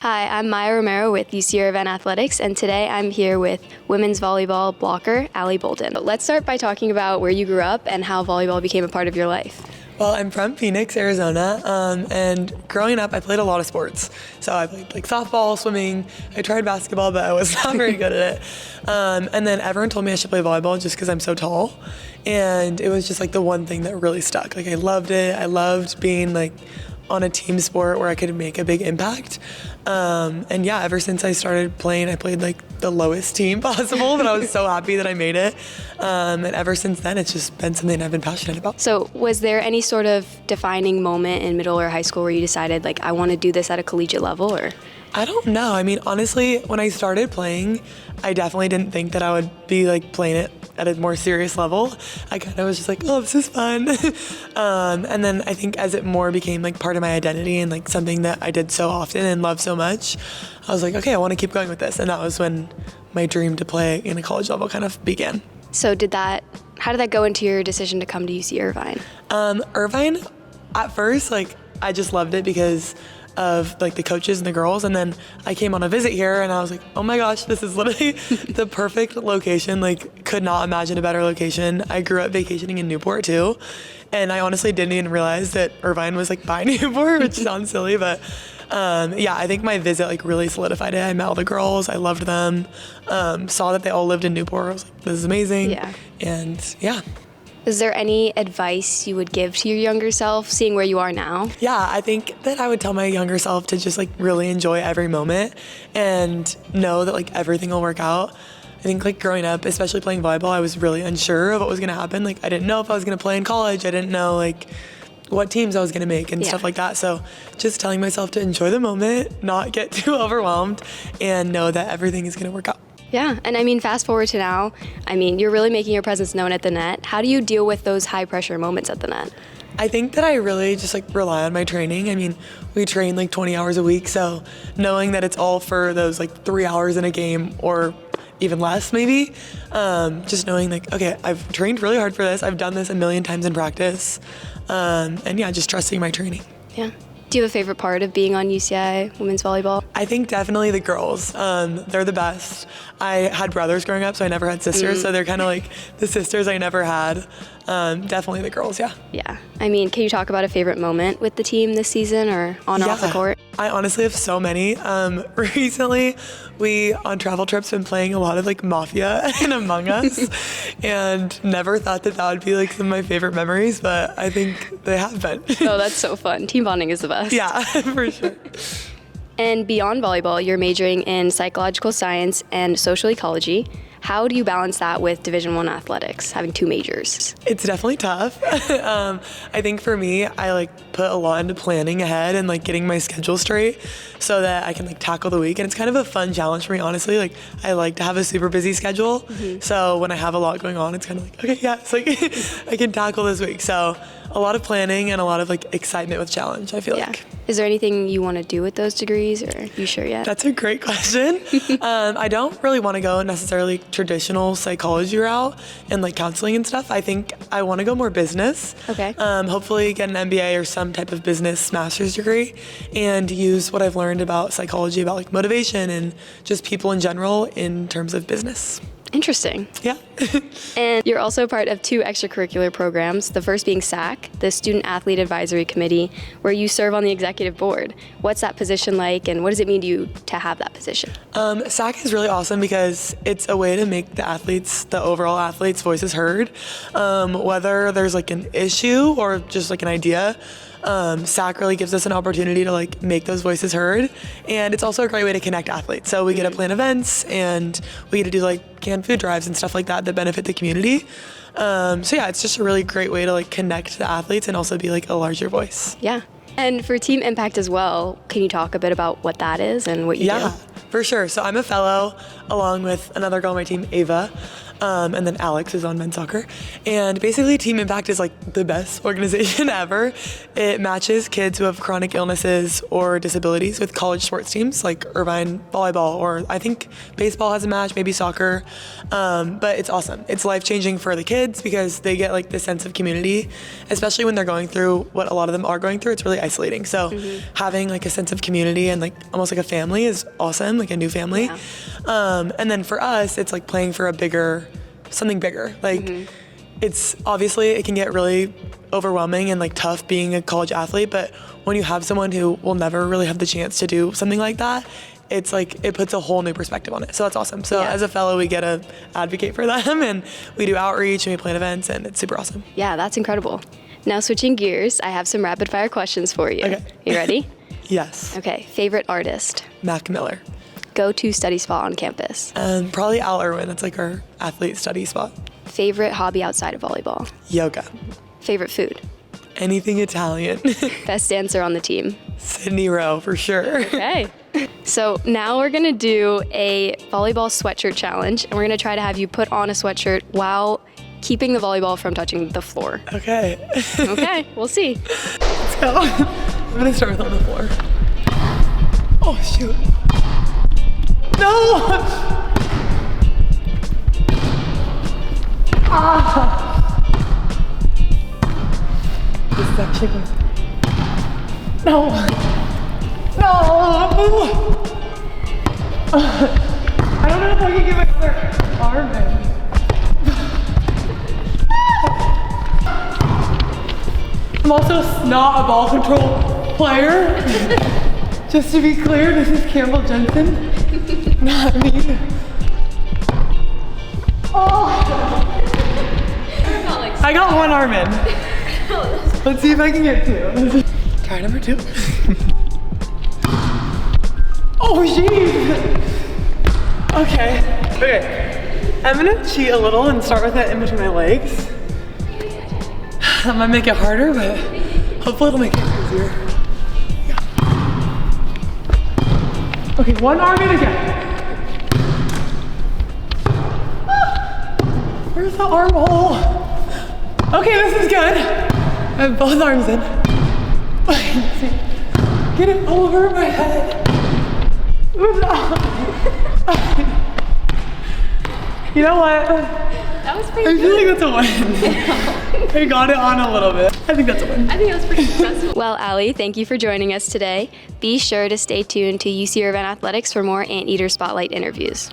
Hi, I'm Maya Romero with UC Irvine Athletics, and today I'm here with women's volleyball blocker, Allie Bolden. Let's start by talking about where you grew up and how volleyball became a part of your life. Well, I'm from Phoenix, Arizona, and growing up, I played a lot of sports. So I played like softball, swimming. I tried basketball, but I was not very good at it. And then everyone told me I should play volleyball just because I'm so tall. And it was just like the one thing that really stuck. Like I loved it. I loved being like on a team sport where I could make a big impact. And yeah, ever since I started playing, I played like the lowest team possible, but I was so happy that I made it. And ever since then, it's just been something I've been passionate about. So was there any sort of defining moment in middle or high school where you decided like, I want to do this at a collegiate level, or? I don't know. I mean, honestly, when I started playing, I definitely didn't think that I would be like playing it at a more serious level. I kind of was just like, oh, this is fun. And then I think as it more became like part of my identity and like something that I did so often and love so much, I was like, okay, I want to keep going with this. And that was when my dream to play in a college level kind of began. So how did that go into your decision to come to UC Irvine? Irvine, at first, like I just loved it because of like the coaches and the girls, and then I came on a visit here and I was like, oh my gosh, this is literally the perfect location. Like, could not imagine a better location. I grew up vacationing in Newport too, and I honestly didn't even realize that Irvine was like by Newport, which sounds silly, but yeah, I think my visit like really solidified it. I met all the girls, I loved them, saw that they all lived in Newport. I was like, this is amazing. Yeah. And yeah. Is there any advice you would give to your younger self, seeing where you are now? Yeah, I think that I would tell my younger self to just like really enjoy every moment and know that like everything will work out. I think like growing up, especially playing volleyball, I was really unsure of what was gonna happen. Like I didn't know if I was gonna play in college. I didn't know like what teams I was gonna make and stuff like that. So just telling myself to enjoy the moment, not get too overwhelmed, and know that everything is gonna work out. Yeah, and I mean, fast forward to now, I mean, you're really making your presence known at the net. How do you deal with those high pressure moments at the net? I think that I really just like rely on my training. I mean, we train like 20 hours a week, so knowing that it's all for those like 3 hours in a game or even less maybe, just knowing like, okay, I've trained really hard for this. I've done this a million times in practice. And yeah, just trusting my training. Yeah. Do you have a favorite part of being on UCI women's volleyball? I think definitely the girls. They're the best. I had brothers growing up, so I never had sisters, so they're kind of like the sisters I never had. Definitely the girls, yeah. Yeah. I mean, can you talk about a favorite moment with the team this season or on off the court? I honestly have so many. Recently, we on travel trips been playing a lot of like Mafia and Among Us, and never thought that would be like some of my favorite memories, but I think they have been. Oh, that's so fun. Team bonding is the best. Yeah, for sure. And beyond volleyball, you're majoring in psychological science and social ecology. How do you balance that with Division I athletics, having two majors? It's definitely tough. I think for me, I like put a lot into planning ahead and like getting my schedule straight so that I can like tackle the week. And it's kind of a fun challenge for me, honestly. Like I like to have a super busy schedule. Mm-hmm. So when I have a lot going on, it's kind of like, okay, yeah, it's like I can tackle this week. So a lot of planning and a lot of like excitement with challenge, I feel like. Is there anything you want to do with those degrees, or are you sure yet? That's a great question. I don't really want to go necessarily traditional psychology route and like counseling and stuff. I think I want to go more business. Okay. Hopefully get an MBA or some type of business master's degree and use what I've learned about psychology, about like motivation and just people in general in terms of business. Interesting. Yeah. And you're also part of two extracurricular programs, the first being SAC, the Student Athlete Advisory Committee, where you serve on the executive board. What's that position like, and what does it mean to you to have that position? SAC is really awesome because it's a way to make the overall athletes' voices heard. Whether there's like an issue or just like an idea, SAC really gives us an opportunity to like make those voices heard, and it's also a great way to connect athletes. So we get to plan events and we get to do like canned food drives and stuff like that benefit the community. So yeah, it's just a really great way to like connect the athletes and also be like a larger voice. Yeah. And for team impact as well, can you talk a bit about what that is and what you do? Yeah, for sure. So I'm a fellow along with another girl on my team, Ava. and then Alex is on men's soccer. And basically Team Impact is like the best organization ever. It matches kids who have chronic illnesses or disabilities with college sports teams like Irvine volleyball, or I think baseball has a match, maybe soccer. But it's awesome. It's life-changing for the kids because they get like this sense of community, especially when they're going through what a lot of them are going through. It's really isolating. So having like a sense of community and like almost like a family is awesome, like a new family. Yeah. And then for us, it's like playing for something bigger. Like it's obviously it can get really overwhelming and like tough being a college athlete, but when you have someone who will never really have the chance to do something like that, it's like it puts a whole new perspective on it. So that's awesome. So as a fellow, we get to advocate for them, and we do outreach and we plan events, and it's super awesome. Yeah, that's incredible. Now switching gears, I have some rapid fire questions for you. Okay. You ready? Yes. Okay. Favorite artist? Mac Miller. Go-to study spot on campus? Probably Irvine. It's like our athlete study spot. Favorite hobby outside of volleyball? Yoga. Favorite food? Anything Italian. Best dancer on the team? Sydney Rowe, for sure. Okay. So now we're gonna do a volleyball sweatshirt challenge, and we're gonna try to have you put on a sweatshirt while keeping the volleyball from touching the floor. Okay. Okay, we'll see. Let's go. I'm gonna start with on the floor. Oh, shoot. No! This is actually good. No! No! I don't know if I can get my other arm in. I'm also not a ball control player. Just to be clear, this is Campbell Jensen, not me. Oh! I got one arm in. Let's see if I can get two. Try number two. Oh, jeez. Okay. I'm gonna cheat a little and start with it in between my legs. That might make it harder, but hopefully it'll make it easier. Yeah. Okay, one arm in again. Where's the arm hole? Okay, this is good. I have both arms in. Get it over my head. You know what? That was pretty I feel good. like that's a win. I got it on a little bit. I think that's a win. I think that was pretty successful. Well, Allie, thank you for joining us today. Be sure to stay tuned to UC Irvine Athletics for more Anteater Spotlight interviews.